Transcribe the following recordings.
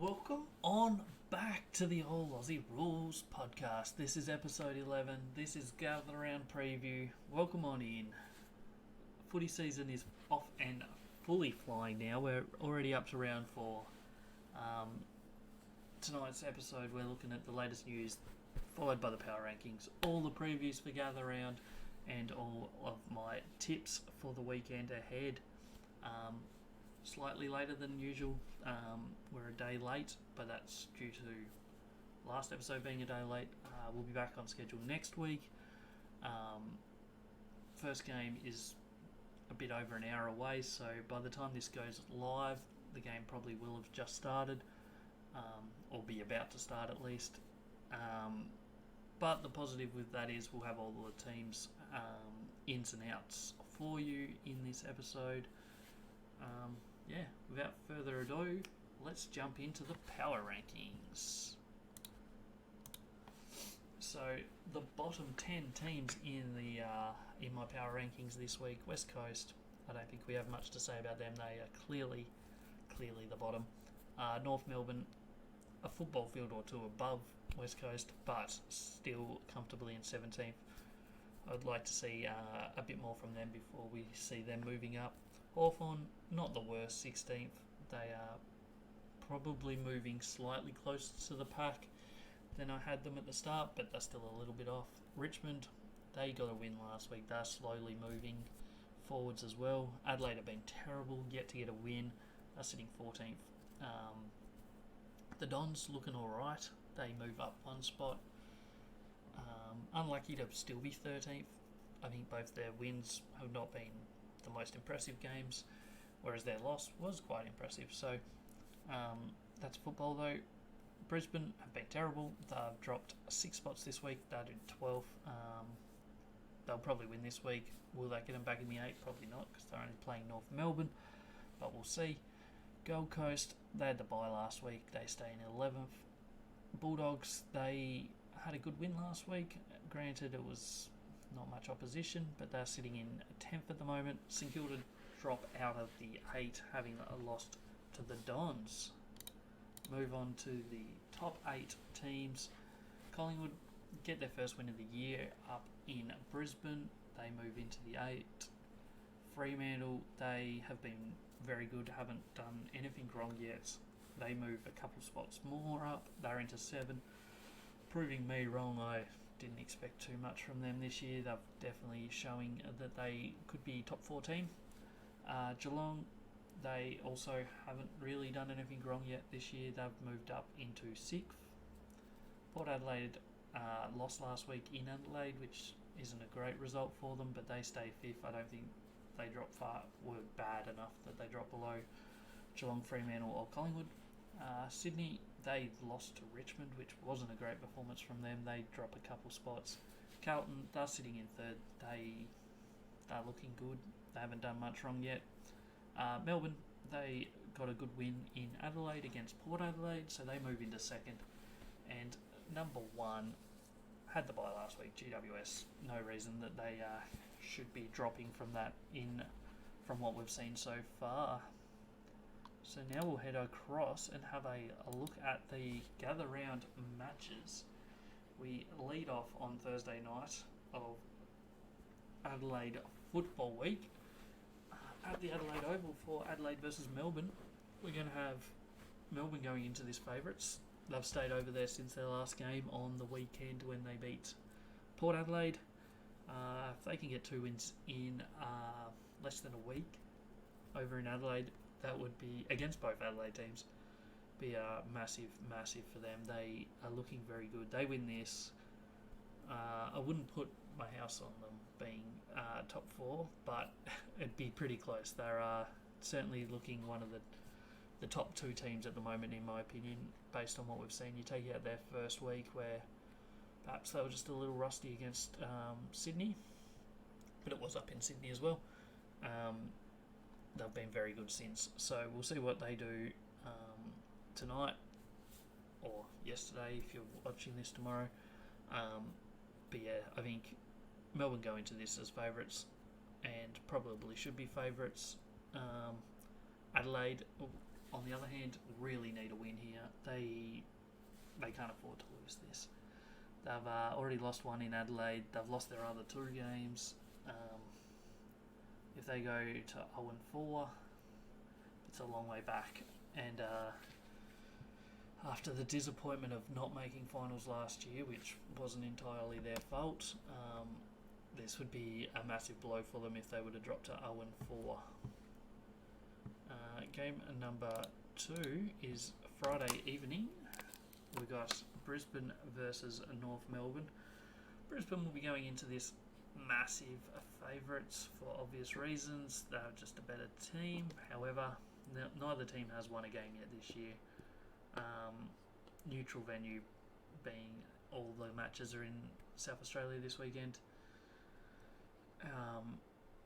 Welcome on back to the All Aussie Rules podcast. This is episode 11. This is Gather Round Preview. Welcome on in. Footy season is off and fully flying now. We're already up to round 4. Tonight's episode, we're looking at the latest news, followed by the power rankings, all the previews for Gather Round, and all of my tips for the weekend ahead. Slightly later than usual. We're a day late, but that's due to last episode being a day late. We'll be back on schedule next week. First game is a bit over an hour away, so by the time this goes live, the game probably will have just started, or be about to start at least. But the positive with that is we'll have all the teams' ins and outs for you in this episode. Without further ado, let's jump into the power rankings. So the bottom 10 teams in my power rankings this week: West Coast. I don't think we have much to say about them. They are clearly the bottom. North Melbourne, a football field or two above West Coast, but still comfortably in 17th. I'd like to see a bit more from them before we see them moving up. Hawthorn, not the worst, 16th. They are probably moving slightly closer to the pack than I had them at the start, but they're still a little bit off. Richmond, they got a win last week. They're slowly moving forwards as well. Adelaide have been terrible, yet to get a win. They're sitting 14th. The Dons looking alright. They move up one spot. Unlucky to still be 13th. I think both their wins have not been the most impressive games, whereas their loss was quite impressive. So that's football though. Brisbane have been terrible. They've dropped 6 spots this week. They're in 12th. They'll probably win this week. Will that get them back in the 8? Probably not, because they're only playing North Melbourne, but we'll see. Gold Coast, they had the bye last week. They stay in 11th. Bulldogs, they had a good win last week. Granted, it was not much opposition, but they're sitting in 10th at the moment. St Kilda drop out of the 8, having lost to the Dons. Move on to the top 8 teams. Collingwood get their first win of the year up in Brisbane. They move into the 8. Fremantle, they have been very good, haven't done anything wrong yet. They move a couple spots more up. They're into 7. Proving me wrong, I didn't expect too much from them this year. They're definitely showing that they could be top 4 team. Geelong, they also haven't really done anything wrong yet this year. They've moved up into 6th. Port Adelaide lost last week in Adelaide, which isn't a great result for them, but they stay 5th. I don't think they were bad enough that they drop below Geelong, Fremantle or Collingwood. Sydney, they lost to Richmond, which wasn't a great performance from them. They drop a couple spots. Carlton, they're sitting in 3rd. They're looking good. They haven't done much wrong yet. Melbourne, they got a good win in Adelaide against Port Adelaide, so they move into 2nd. And number 1, had the bye last week, GWS. No reason that they should be dropping from that from what we've seen so far. So now we'll head across and have a look at the gather round matches. We lead off on Thursday night of Adelaide Football Week at the Adelaide Oval for Adelaide versus Melbourne. We're going to have Melbourne going into this favourites. They've stayed over there since their last game on the weekend when they beat Port Adelaide. If they can get 2 wins in less than a week over in Adelaide, that would be, against both Adelaide teams, be massive for them. They are looking very good. They win this. I wouldn't put my house on them being top 4, but it'd be pretty close. They're certainly looking one of the top 2 teams at the moment, in my opinion, based on what we've seen. You take out their first week where perhaps they were just a little rusty against Sydney, but it was up in Sydney as well. They've been very good since. So we'll see what they do tonight or yesterday if you're watching this tomorrow. But yeah, I think Melbourne go into this as favourites and probably should be favourites. Adelaide, on the other hand, really need a win here. They can't afford to lose this. They've already lost one in Adelaide. They've lost their other 2 games. If they go to 0-4, it's a long way back. And after the disappointment of not making finals last year, which wasn't entirely their fault, this would be a massive blow for them if they were to drop to 0-4. Game number 2 is Friday evening. We got Brisbane versus North Melbourne. Brisbane will be going into this massive favourites for obvious reasons. They're just a better team. However, neither team has won a game yet this year. Neutral venue being all the matches are in South Australia this weekend.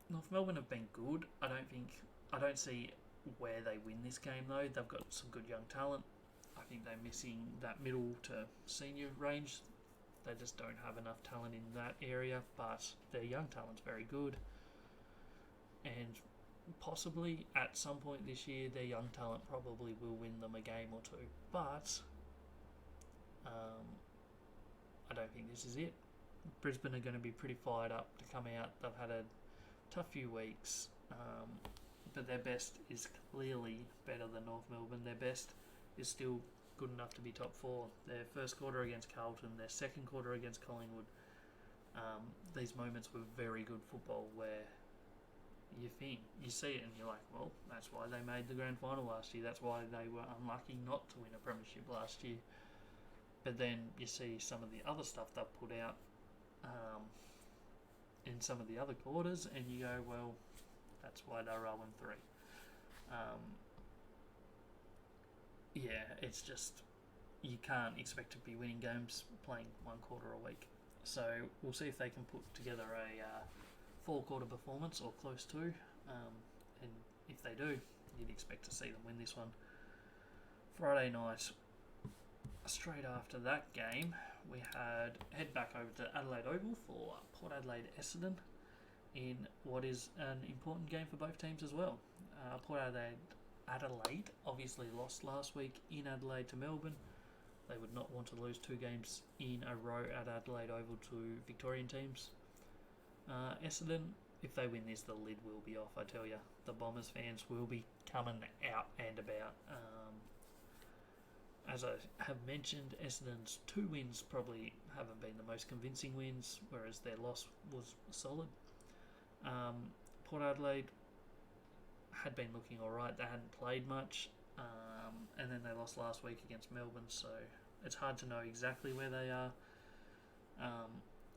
North Melbourne have been good. I don't see where they win this game though. They've got some good young talent. I think they're missing that middle to senior range. They just don't have enough talent in that area, but their young talent's very good. And possibly at some point this year, their young talent probably will win them a game or 2. But I don't think this is it. Brisbane are going to be pretty fired up to come out. They've had a tough few weeks, but their best is clearly better than North Melbourne. Their best is still good enough to be top 4. Their first quarter against Carlton, their second quarter against Collingwood. These moments were very good football where you see it and you're like, well, that's why they made the grand final last year. That's why they were unlucky not to win a premiership last year. But then you see some of the other stuff they've put out in some of the other quarters, and you go, well, that's why they're 0-3. It's just you can't expect to be winning games playing one quarter a week. So we'll see if they can put together a 4-quarter performance or close to. And if they do, you'd expect to see them win this one. Friday night, straight after that game, we had head back over to Adelaide Oval for Port Adelaide Essendon in what is an important game for both teams as well. Port Adelaide obviously lost last week in Adelaide to Melbourne. They would not want to lose 2 games in a row at Adelaide Oval to Victorian teams. Essendon, if they win this, the lid will be off, I tell you. The Bombers fans will be coming out and about. As I have mentioned, Essendon's 2 wins probably haven't been the most convincing wins, whereas their loss was solid. Port Adelaide had been looking alright. They hadn't played much, and then they lost last week against Melbourne, so it's hard to know exactly where they are.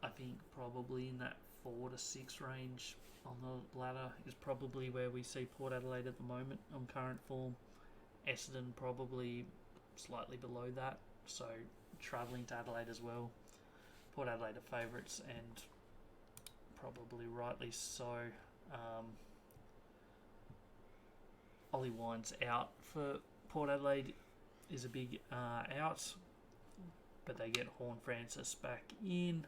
I think probably in that 4 to 6 range on the ladder is probably where we see Port Adelaide at the moment on current form. Essendon probably slightly below that, so travelling to Adelaide as well. Port Adelaide are favourites, and probably rightly so. Ollie Wine's out for Port Adelaide is a big out, but they get Horne-Francis back in,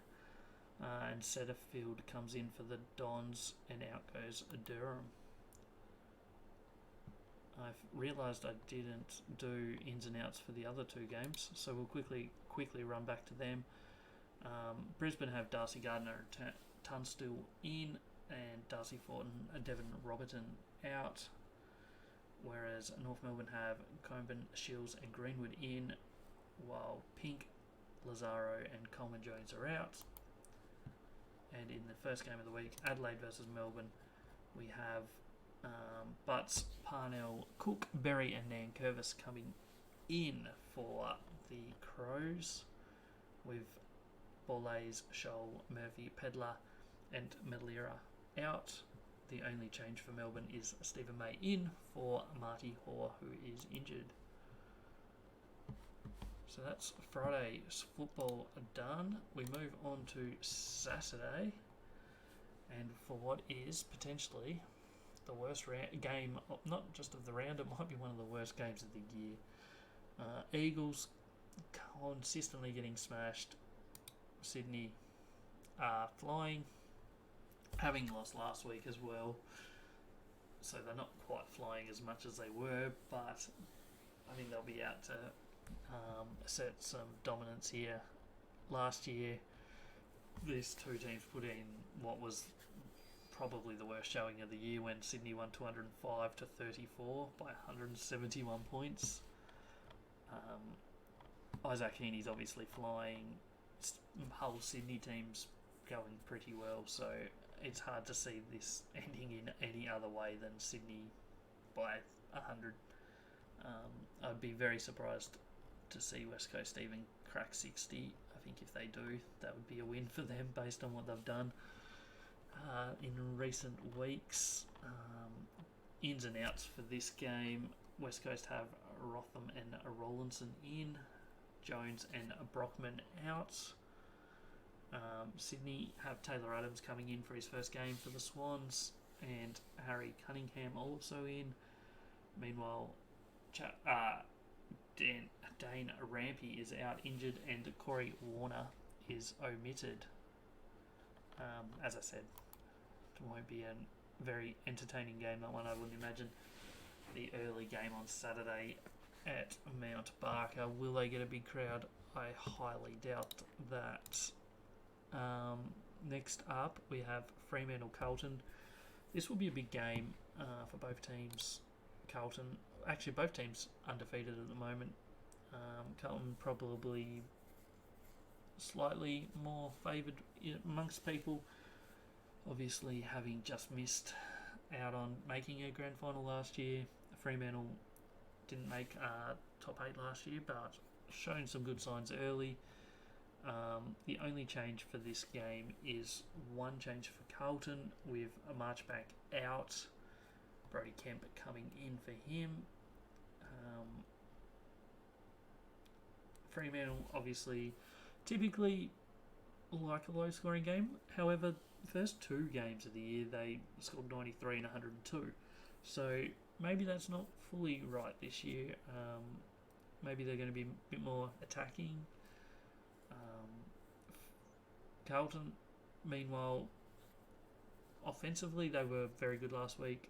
and Setterfield comes in for the Dons, and out goes Durham. I've realised I didn't do ins and outs for the other 2 games, so we'll quickly run back to them. Brisbane have Darcy Gardner and Tunstall in, and Darcy Fortin and Devon Robertson out, whereas North Melbourne have Coburn, Shields and Greenwood in, while Pink, Lazaro and Coleman Jones are out. And in the first game of the week, Adelaide versus Melbourne, we have Butts, Parnell, Cook, Berry and Nankervis coming in for the Crows, with Bollays, Scholl, Murphy, Pedler and Medlera out. The only change for Melbourne is Stephen May in for Marty Hoare, who is injured. So that's Friday's football done. We move on to Saturday, and for what is potentially the worst game, not just of the round, it might be one of the worst games of the year. Eagles consistently getting smashed. Sydney flying, having lost last week as well. so they're not quite flying as much as they were, but I think they'll be out to assert some dominance here. Last year, these two teams put in what was probably the worst showing of the year when Sydney won 205 to 34 by 171 points. Isaac Heaney's obviously flying. Hull Sydney team's going pretty well, so it's hard to see this ending in any other way than Sydney by 100. I'd be very surprised to see West Coast even crack 60. I think if they do, that would be a win for them based on what they've done in recent weeks. Ins and outs for this game. West Coast have Rotham and Rollinson in, Jones and Brockman out. Sydney have Taylor Adams coming in for his first game for the Swans, and Harry Cunningham also in. Meanwhile, Dane Rampy is out injured, and Corey Warner is omitted. As I said, it won't be a very entertaining game, that one, I wouldn't imagine. The early game on Saturday at Mount Barker, will they get a big crowd? I highly doubt that. Next up, we have Fremantle Carlton. This will be a big game for both teams. Both teams undefeated at the moment. Carlton probably slightly more favoured amongst people. Obviously, having just missed out on making a grand final last year. Fremantle didn't make top 8 last year, but shown some good signs early. The only change for this game is one change for Carlton, with a Marchbank out, Brody Kemp coming in for him. Fremantle obviously typically like a low scoring game. However, the first 2 games of the year they scored 93 and 102. So maybe that's not fully right this year. Maybe they're going to be a bit more attacking. Carlton, meanwhile, offensively they were very good last week.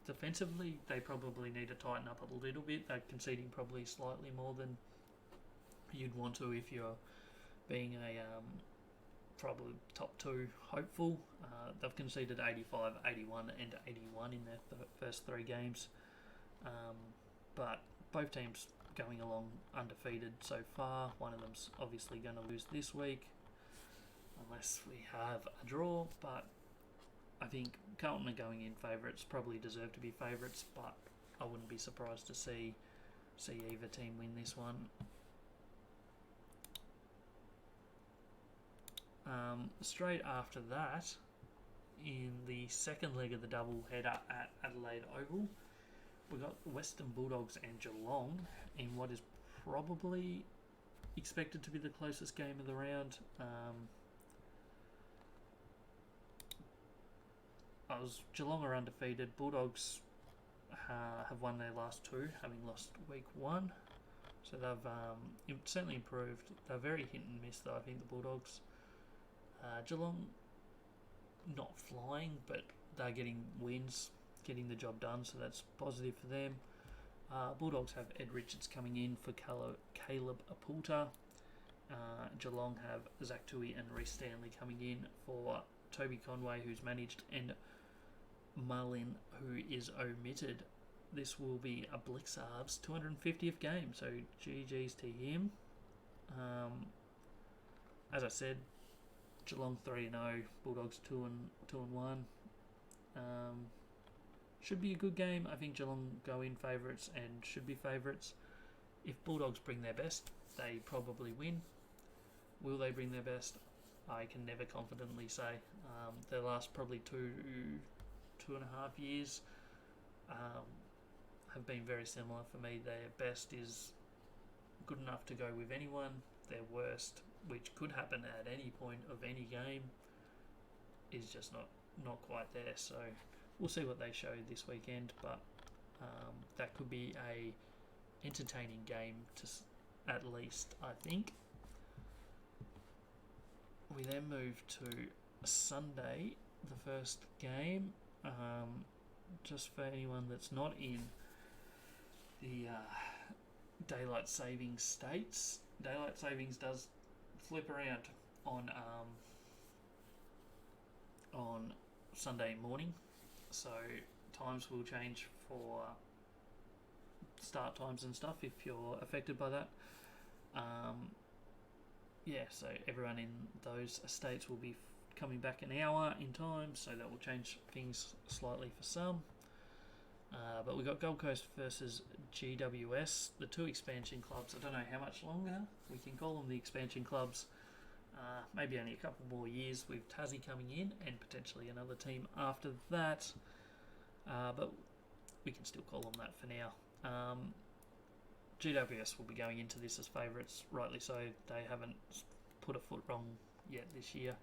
Defensively, they probably need to tighten up a little bit. They're conceding probably slightly more than you'd want to if you're being a probably top 2 hopeful. They've conceded 85, 81 and 81 in their first 3 games. But both teams going along undefeated so far. One of them's obviously going to lose this week unless we have a draw, but I think Carlton are going in favourites, probably deserve to be favourites, but I wouldn't be surprised to see either team win this one. Straight after that, in the second leg of the double header at Adelaide Oval, we got Western Bulldogs and Geelong in what is probably expected to be the closest game of the round. Geelong are undefeated. Bulldogs have won their last 2, having lost week 1. So they've certainly improved. They're very hit and miss though, I think, the Bulldogs. Geelong not flying, but they're getting wins, getting the job done, so that's positive for them. Bulldogs have Ed Richards coming in for Caleb Apulta. Geelong have Zach Tui and Reece Stanley coming in for Toby Conway, who's managed, and Marlin, who is omitted. This will be a Blixarves 250th game, so GG's to him. As I said, Geelong 3-0, Bulldogs 2-1. Should be a good game. I think Geelong go in favourites and should be favourites. If Bulldogs bring their best, they probably win. Will they bring their best? I can never confidently say. Their last probably 2.5 years have been very similar for me. Their best is good enough to go with anyone. Their worst, which could happen at any point of any game, is just not quite there. So we'll see what they show this weekend, but that could be a entertaining game at least, I think. We then move to Sunday, the first game. just for anyone that's not in the daylight savings states, daylight savings does flip around on Sunday morning, so times will change for start times and stuff if you're affected by that. So everyone in those states will be coming back an hour in time, so that will change things slightly for some. But we got Gold Coast versus GWS, the two expansion clubs. I don't know how much longer we can call them the expansion clubs. Maybe only a couple more years with Tassie coming in and potentially another team after that. But we can still call them that for now. GWS will be going into this as favourites, rightly so. They haven't put a foot wrong yet this year.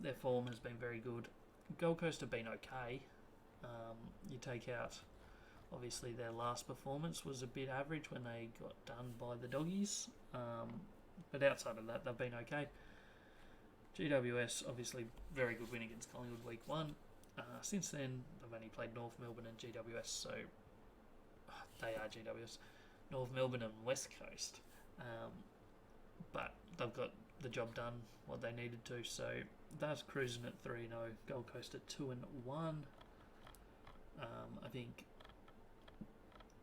Their form has been very good. Gold Coast have been okay. You take out, obviously, their last performance was a bit average when they got done by the Doggies. But outside of that, they've been okay. GWS, obviously, very good win against Collingwood week 1. Since then, they've only played North Melbourne and GWS, so they are GWS. North Melbourne and West Coast. But they've got the job done, what they needed to, so that's cruising at 3-0. Gold Coast at 2-1. I think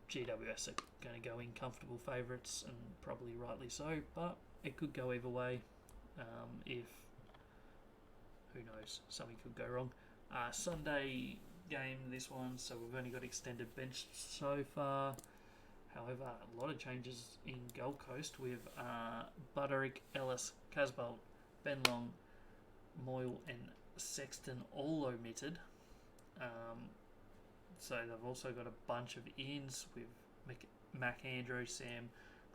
GWS are going to go in comfortable favourites, and probably rightly so, but it could go either way. If, who knows, something could go wrong. Sunday game, this one, so we've only got extended bench so far. However, a lot of changes in Gold Coast with Butterick, Ellis, Casbolt, Ben Long, Moyle and Sexton all omitted. So they've also got a bunch of ins with Mac Andrew, Sam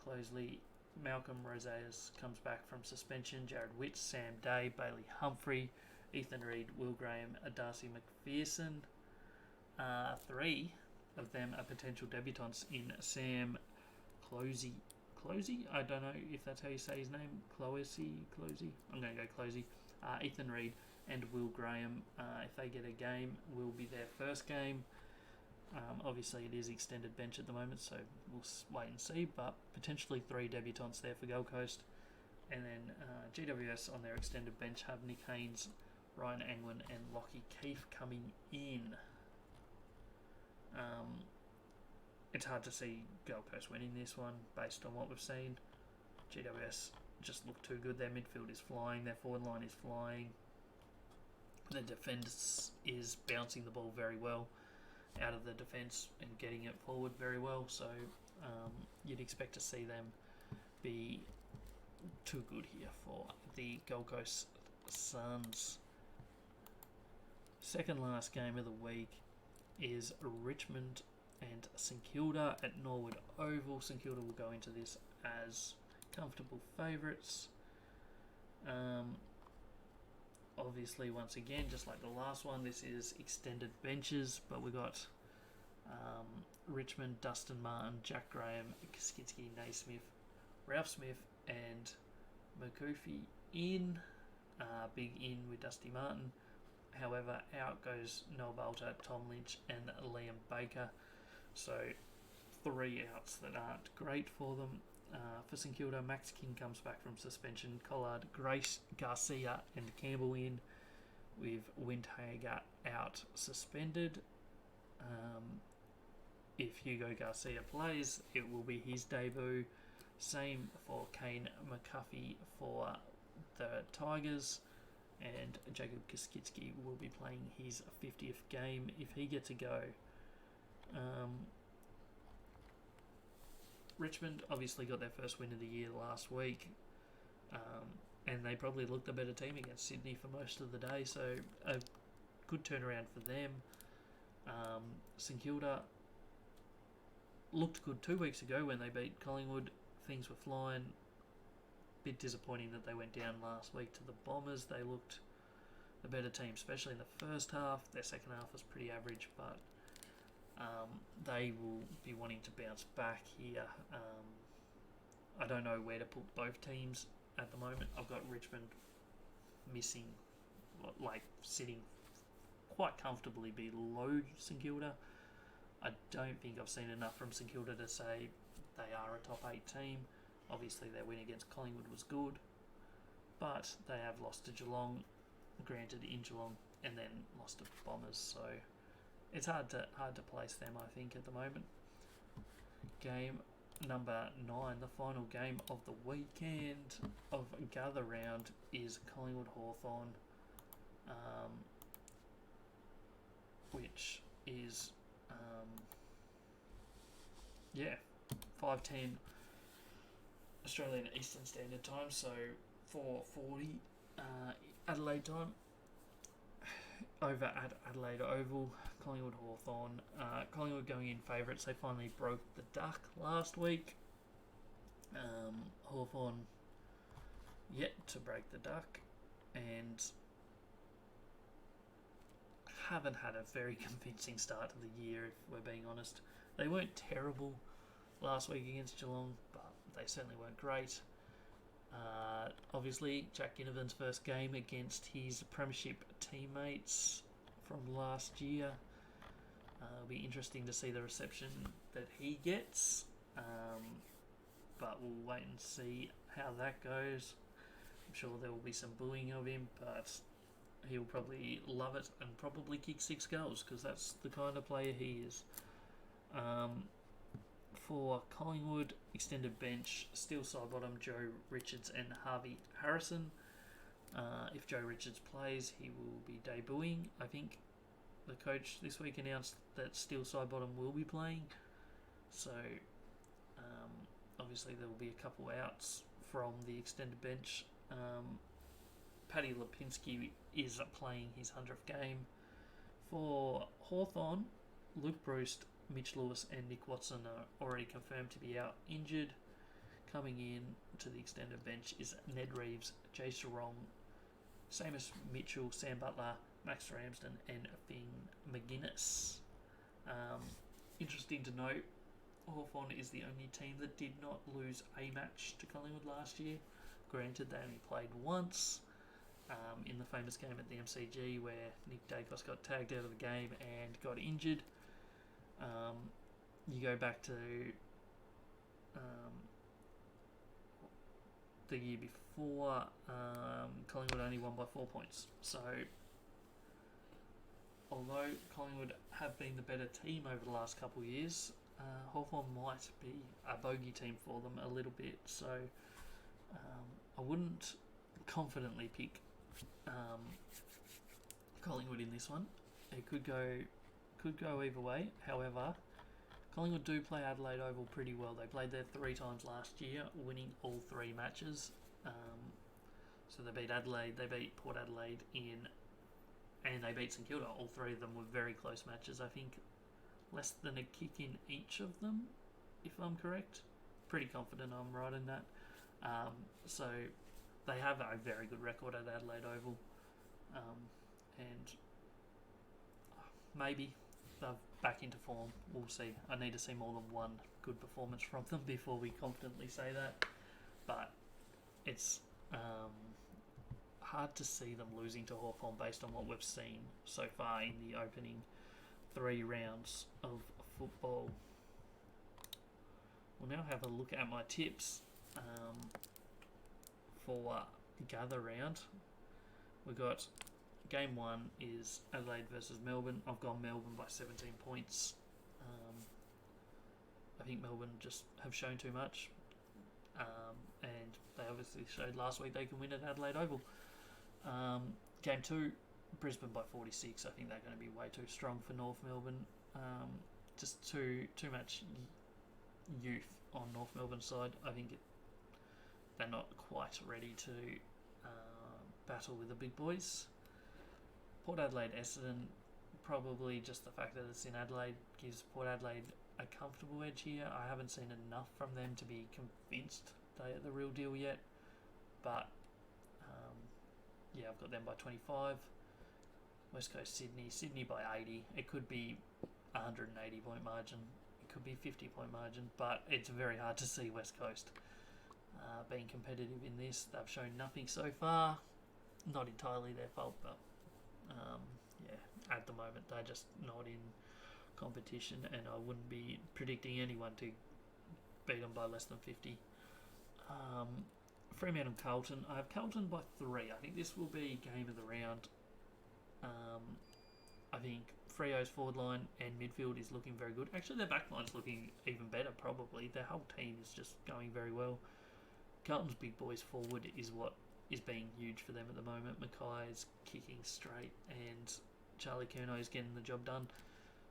Closeley, Malcolm Rosales comes back from suspension, Jared Witt, Sam Day, Bailey Humphrey, Ethan Reid, Will Graham, Darcy McPherson. 3 of them are potential debutants in Sam Closey. I don't know if that's how you say his name. Closey. I'm going to go Closey. Ethan Reid and Will Graham, if they get a game, will be their first game. Obviously, it is extended bench at the moment, so we'll wait and see. But potentially 3 debutants there for Gold Coast. And then GWS on their extended bench have Nick Haynes, Ryan Angwin and Lockie Keefe coming in. It's hard to see Gold Coast winning this one based on what we've seen. GWS just look too good. Their midfield is flying. Their forward line is flying. The defence is bouncing the ball very well out of the defence and getting it forward very well. So you'd expect to see them be too good here for the Gold Coast Suns. Second last game of the week is Richmond and St Kilda at Norwood Oval. St Kilda will go into this as comfortable favourites. Obviously, once again, just like the last one, this is extended benches, but we got Richmond, Dustin Martin, Jack Graham, Kaskitsky, Naismith, Ralph Smith and McCoofy in. Big in with Dusty Martin. However, out goes Noah Bolter, Tom Lynch and Liam Baker. So 3 outs that aren't great for them. For St Kilda, Max King comes back from suspension. Collard, Grace, Garcia and Campbell in, with Windhager out suspended. If Hugo Garcia plays, it will be his debut. Same for Kane McCuffey for the Tigers. And Jacob Kaskitsky will be playing his 50th game if he gets a go. Richmond obviously got their first win of the year last week, and they probably looked the better team against Sydney for most of the day, so a good turnaround for them. St Kilda looked good 2 weeks ago when they beat Collingwood. Things were flying. Bit disappointing that they went down last week to the Bombers. They looked the better team, especially in the first half. Their second half was pretty average, but they will be wanting to bounce back here. I don't know where to put both teams at the moment. I've got Richmond missing, sitting quite comfortably below St Kilda. I don't think I've seen enough from St Kilda to say they are a top 8 team. Obviously their win against Collingwood was good, but they have lost to Geelong, granted in Geelong, and then lost to Bombers, so it's hard to place them, I think, at the moment. Game number 9, the final game of the weekend of Gather Round, is Collingwood Hawthorn, which is 5:10 Australian Eastern Standard Time, so 4:40 Adelaide time, over at Adelaide Oval. Collingwood Hawthorn. Collingwood going in favourites. They finally broke the duck last week. Hawthorn yet to break the duck, and haven't had a very convincing start to the year, if we're being honest. They weren't terrible last week against Geelong, but they certainly weren't great. Obviously, Jack Ginnivan's first game against his premiership teammates from last year. It'll be interesting to see the reception that he gets, but we'll wait and see how that goes. I'm sure there will be some booing of him, but he'll probably love it and probably kick 6 goals, because that's the kind of player he is. For Collingwood, extended bench, still side bottom, Joe Richards and Harvey Harrison. If Joe Richards plays, he will be debuting. I think the coach this week announced that still side bottom will be playing. So, obviously there will be a couple outs from the extended bench. Paddy Lipinski is playing his 100th game. For Hawthorn, Luke Bruce, Mitch Lewis and Nick Watson are already confirmed to be out injured. Coming in to the extended bench is Ned Reeves, Jay Sarong, Seamus Mitchell, Sam Butler, Max Ramsden and Finn McGuinness. Interesting to note, Hawthorn is the only team that did not lose a match to Collingwood last year. Granted, they only played once in the famous game at the MCG where Nick Dacos got tagged out of the game and got injured. You go back to the year before, Collingwood only won by 4 points. So, although Collingwood have been the better team over the last couple of years, Hawthorn might be a bogey team for them a little bit. So, I wouldn't confidently pick Collingwood in this one. It could go either way. However, Collingwood do play Adelaide Oval pretty well. They played there 3 times last year, winning all 3 matches. So they beat Adelaide, they beat Port Adelaide and they beat St Kilda. All 3 of them were very close matches. I think less than a kick in each of them, if I'm correct. Pretty confident I'm right in that. So they have a very good record at Adelaide Oval, and maybe they're back into form. We'll see. I need to see more than one good performance from them before we confidently say that. But it's hard to see them losing to Hawthorn based on what we've seen so far in the opening 3 rounds of football. We'll now have a look at my tips for Gather Round. We've got Game 1 is Adelaide versus Melbourne. I've gone Melbourne by 17 points. I think Melbourne just have shown too much. And they obviously showed last week they can win at Adelaide Oval. Game 2, Brisbane by 46. I think they're going to be way too strong for North Melbourne. Just too much youth on North Melbourne's side. I think they're not quite ready to battle with the big boys. Port Adelaide Essendon, probably just the fact that it's in Adelaide gives Port Adelaide a comfortable edge here. I haven't seen enough from them to be convinced they're the real deal yet, but I've got them by 25. West Coast Sydney by 80. It could be 180 point margin, it could be 50 point margin, but it's very hard to see West Coast being competitive in this. They've shown nothing so far. Not entirely their fault, but at the moment. They're just not in competition, and I wouldn't be predicting anyone to beat them by less than 50. Fremantle Carlton. I have Carlton by 3. I think this will be game of the round. I think Freo's forward line and midfield is looking very good. Actually, their back line's looking even better, probably. Their whole team is just going very well. Carlton's big boys forward is what is being huge for them at the moment. Mackay is kicking straight, and Charlie Curnow is getting the job done.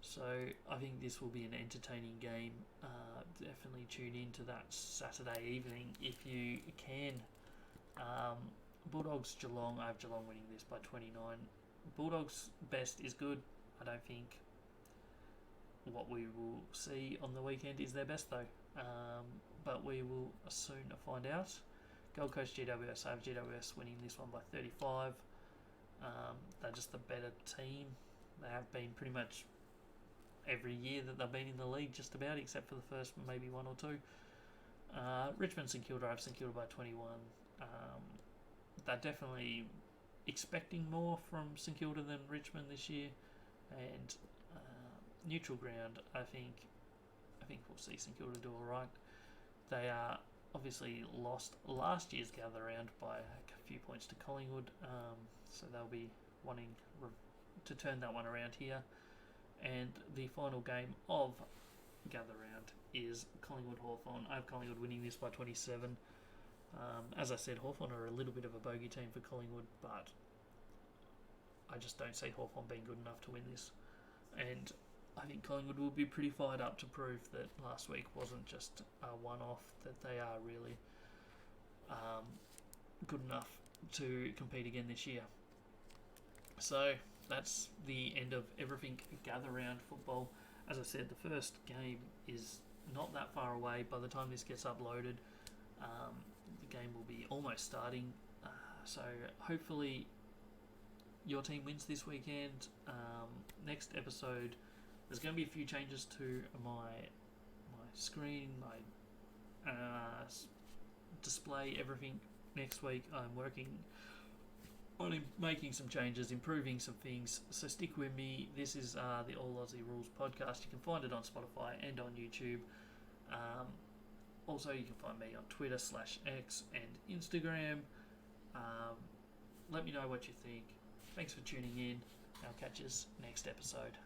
So I think this will be an entertaining game. Definitely tune in to that Saturday evening if you can. Bulldogs Geelong. I have Geelong winning this by 29. Bulldogs best is good. I don't think what we will see on the weekend is their best though. But we will soon find out. Gold Coast GWS. I have GWS winning this one by 35. They're just the better team. They have been pretty much every year that they've been in the league, just about, except for the first maybe one or two. Richmond St Kilda. I have St Kilda by 21. They're definitely expecting more from St Kilda than Richmond this year, and neutral ground. I think we'll see St Kilda do all right. They are obviously lost last year's gather round by a few points to Collingwood, so they'll be wanting to turn that one around here. And the final game of gather round is Collingwood Hawthorn. I have Collingwood winning this by 27. As I said, Hawthorn are a little bit of a bogey team for Collingwood, but I just don't see Hawthorn being good enough to win this. And I think Collingwood will be pretty fired up to prove that last week wasn't just a one-off, that they are really good enough to compete again this year. So that's the end of everything gather round football. As I said, the first game is not that far away. By the time this gets uploaded, the game will be almost starting. So hopefully your team wins this weekend. Next episode, there's going to be a few changes to my screen, my display, everything. Next week I'm working on making some changes, improving some things, so stick with me. This is the All Aussie Rules podcast. You can find it on Spotify and on YouTube. Also, you can find me on Twitter /X and Instagram. Let me know what you think. Thanks for tuning in. I'll catch you next episode.